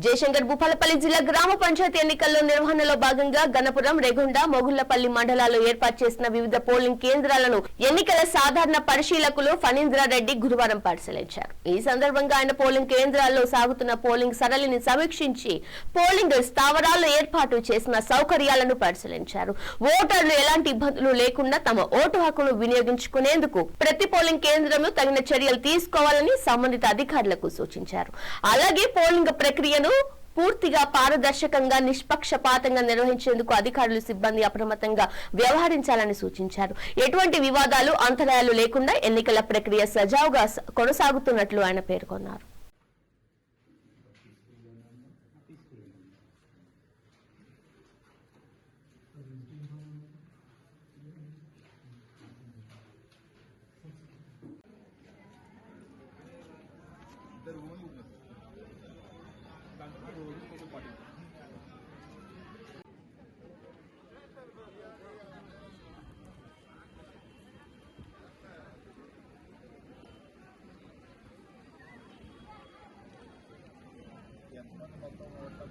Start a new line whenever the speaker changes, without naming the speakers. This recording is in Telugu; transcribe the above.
జయశంకర్ భూపాలపల్లి జిల్లా గ్రామ పంచాయతీ ఎన్నికల్లో నిర్వహణలో భాగంగా గణపురం, రేగొండ, మొగుళ్లపల్లి మండలాల్లో ఏర్పాటు చేసిన వివిధ పోలింగ్ కేంద్రాలను ఎన్నికల సాధారణ పరిశీలకులు ఫణీంద్రారెడ్డి గురువారం పరిశీలించారు. ఈ సందర్భంగా ఆయన పోలింగ్ కేంద్రాల్లో సాగుతున్న పోలింగ్ సరళిని సమీక్షించి పోలింగ్ స్థావరాల్లో ఏర్పాటు చేసిన సౌకర్యాలను పరిశీలించారు. ఓటర్లు ఎలాంటి ఇబ్బందులు లేకుండా తమ ఓటు హక్కును వినియోగించుకునేందుకు ప్రతి పోలింగ్ కేంద్రంలో తగిన చర్యలు తీసుకోవాలని సంబంధిత అధికారులకు సూచించారు. అలాగే పోలింగ్ ప్రక్రియను పూర్తిగా పారదర్శకంగా, నిష్పక్షపాతంగా నిర్వహించేందుకు అధికారులు, సిబ్బంది అప్రమత్తంగా వ్యవహరించాలని సూచించారు. ఎటువంటి వివాదాలు, అంతరాయాలు లేకుండా ఎన్నికల ప్రక్రియ సజావుగా కొనసాగుతున్నట్లు ఆయన పేర్కొన్నారు.
ఎంతమంది మొత్తం ఓట్ల